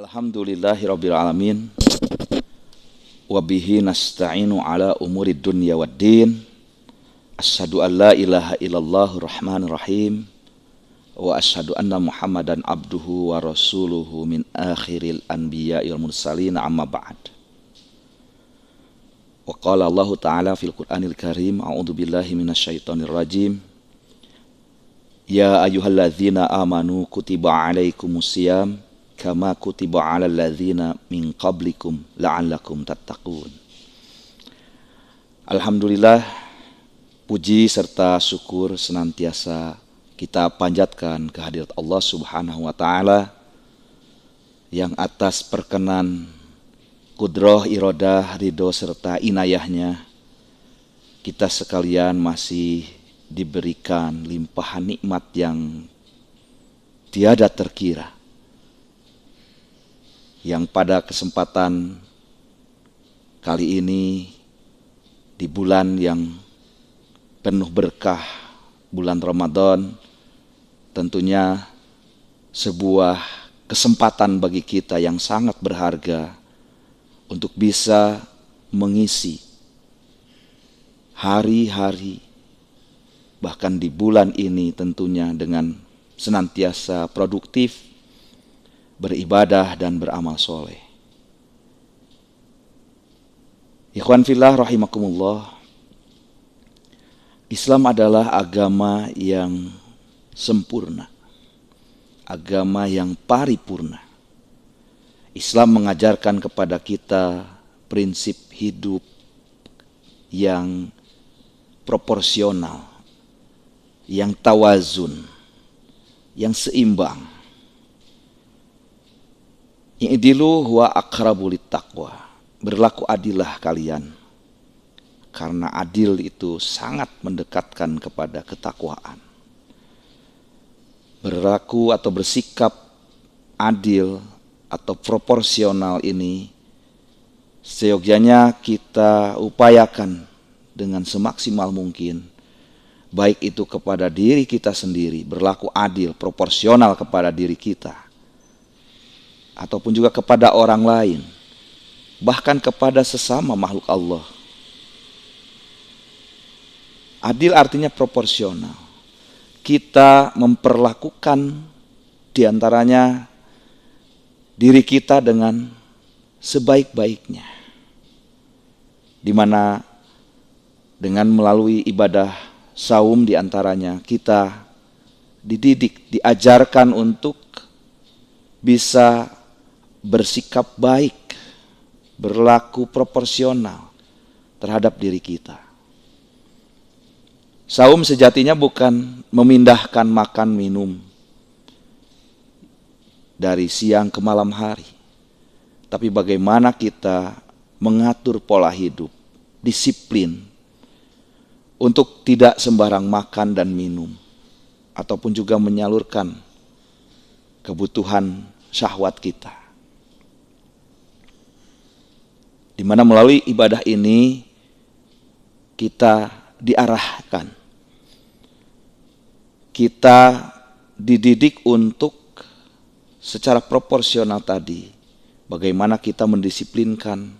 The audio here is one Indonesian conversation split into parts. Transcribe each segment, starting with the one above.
Alhamdulillahirabbil alamin. Wa bihi nasta'inu ala umuri dunya waddin. Asyhadu an la ilaha illallah rahmanir rahim. Wa asyhadu anna Muhammadan abduhu wa rasuluhu min akhiril anbiya'i wal mursalin, amma ba'd. Wa qala Allah ta'ala fil Qur'anil Karim, a'udzu billahi minasyaitonir rajim. Ya ayyuhalladzina amanu kutiba alaikumusiyam kama kutiba 'alal ladzina min qablikum la'allakum tattaqun. Alhamdulillah, puji serta syukur senantiasa kita panjatkan kehadirat Allah Subhanahu wa taala yang atas perkenan kudrah, iradah, ridho serta inayahnya kita sekalian masih diberikan limpahan nikmat yang tiada terkira, yang pada kesempatan kali ini di bulan yang penuh berkah, bulan Ramadan, tentunya sebuah kesempatan bagi kita yang sangat berharga untuk bisa mengisi hari-hari, bahkan di bulan ini tentunya dengan senantiasa produktif, beribadah dan beramal soleh. Ikhwan fillah rahimakumullah, Islam adalah agama yang sempurna, agama yang paripurna. Islam mengajarkan kepada kita prinsip hidup yang proporsional, yang tawazun, yang seimbang. I'dilu huwa aqrabu littaqwa. Berlaku adillah kalian, karena adil itu sangat mendekatkan kepada ketakwaan. Berlaku atau bersikap adil atau proporsional ini seyogyanya kita upayakan dengan semaksimal mungkin, baik itu kepada diri kita sendiri, berlaku adil, proporsional kepada diri kita, ataupun juga kepada orang lain, bahkan kepada sesama makhluk Allah. Adil artinya proporsional. Kita memperlakukan diantaranya diri kita dengan sebaik-baiknya, di mana dengan melalui ibadah saum diantaranya kita dididik, diajarkan untuk bisa bersikap baik, berlaku proporsional terhadap diri kita. Saum sejatinya bukan memindahkan makan minum dari siang ke malam hari, tapi bagaimana kita mengatur pola hidup, disiplin untuk tidak sembarang makan dan minum, ataupun juga menyalurkan kebutuhan syahwat kita. Di mana melalui ibadah ini kita diarahkan, kita dididik untuk secara proporsional tadi, bagaimana kita mendisiplinkan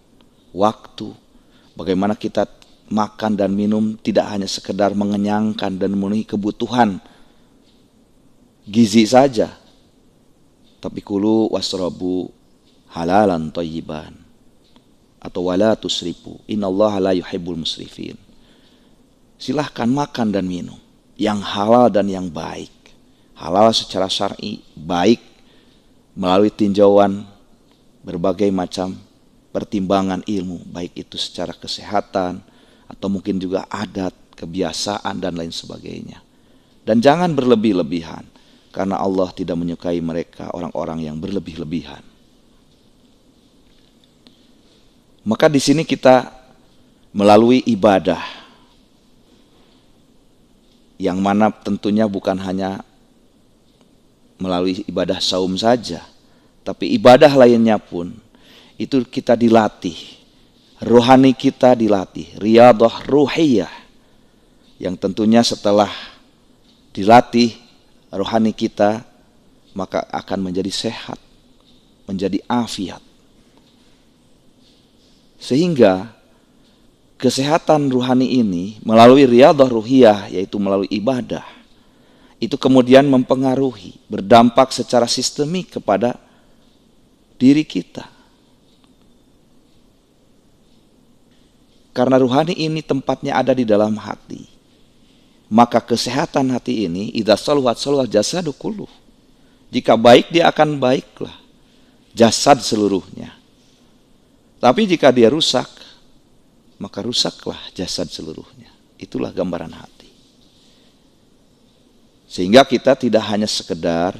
waktu, bagaimana kita makan dan minum tidak hanya sekedar mengenyangkan dan memenuhi kebutuhan gizi saja, tapi kulu wasrabu halalan thayyiban, atau wala tusrifu innallaha la yuhibbul musrifin. Silahkan makan dan minum yang halal dan yang baik. Halal secara syar'i, baik melalui tinjauan berbagai macam pertimbangan ilmu, baik itu secara kesehatan atau mungkin juga adat, kebiasaan dan lain sebagainya. Dan jangan berlebih-lebihan, karena Allah tidak menyukai mereka orang-orang yang berlebih-lebihan. Maka di sini kita melalui ibadah yang mana tentunya bukan hanya melalui ibadah saum saja, tapi ibadah lainnya pun itu kita dilatih, rohani kita dilatih, riyadhah ruhiyah, yang tentunya setelah dilatih rohani kita maka akan menjadi sehat, menjadi afiat. Sehingga kesehatan ruhani ini melalui riyadhah ruhiyah, yaitu melalui ibadah, itu kemudian mempengaruhi, berdampak secara sistemik kepada diri kita. Karena ruhani ini tempatnya ada di dalam hati, maka kesehatan hati ini idza saluhat saluhal jasadu kulluh. Jika baik, dia akan baiklah jasad seluruhnya. Tapi jika dia rusak, maka rusaklah jasad seluruhnya. Itulah gambaran hati. Sehingga kita tidak hanya sekedar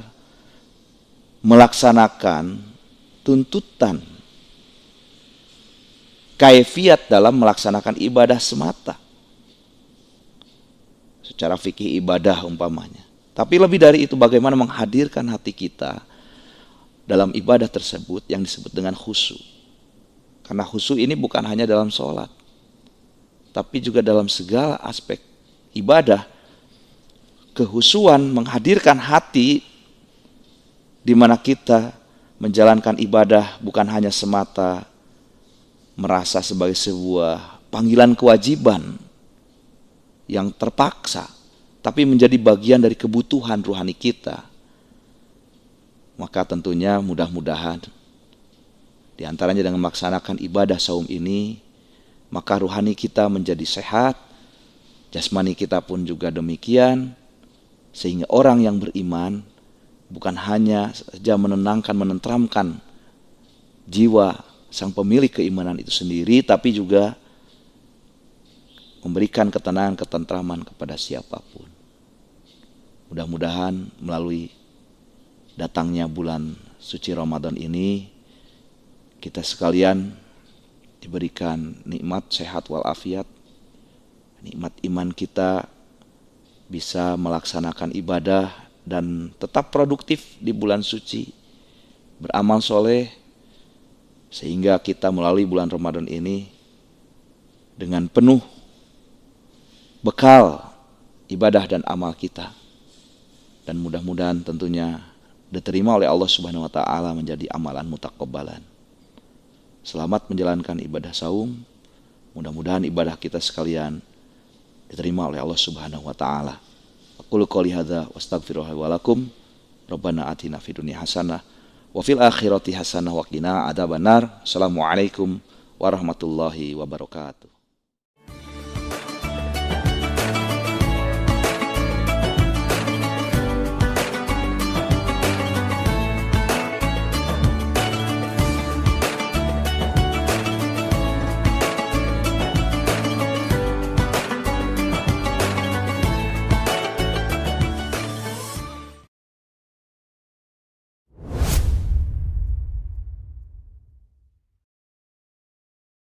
melaksanakan tuntutan kaifiat dalam melaksanakan ibadah semata, secara fikih ibadah umpamanya. Tapi lebih dari itu, bagaimana menghadirkan hati kita dalam ibadah tersebut yang disebut dengan khusyuk. Karena khusyuk ini bukan hanya dalam sholat, tapi juga dalam segala aspek ibadah. Kehusuan menghadirkan hati di mana kita menjalankan ibadah bukan hanya semata merasa sebagai sebuah panggilan kewajiban yang terpaksa, tapi menjadi bagian dari kebutuhan ruhani kita. Maka tentunya mudah-mudahan di antaranya dengan melaksanakan ibadah saum ini, maka ruhani kita menjadi sehat, jasmani kita pun juga demikian, sehingga orang yang beriman bukan hanya saja menenangkan, menenteramkan jiwa sang pemilik keimanan itu sendiri, tapi juga memberikan ketenangan, ketentraman kepada siapapun. Mudah-mudahan melalui datangnya bulan suci Ramadan ini, kita sekalian diberikan nikmat sehat walafiat, nikmat iman kita bisa melaksanakan ibadah dan tetap produktif di bulan suci, beramal soleh, sehingga kita melalui bulan Ramadan ini dengan penuh bekal ibadah dan amal kita, dan mudah-mudahan tentunya diterima oleh Allah Subhanahu wa taala menjadi amalan mutakabbalan. Selamat menjalankan ibadah saum. Mudah-mudahan ibadah kita sekalian diterima oleh Allah Subhanahu wa taala. Aqulu qouli hadza wa astaghfirullaha wa lakum. Rabbana atina fid dunya hasanah wa fil akhirati hasanah wa qina adzabannar. Assalamualaikum warahmatullahi wabarakatuh.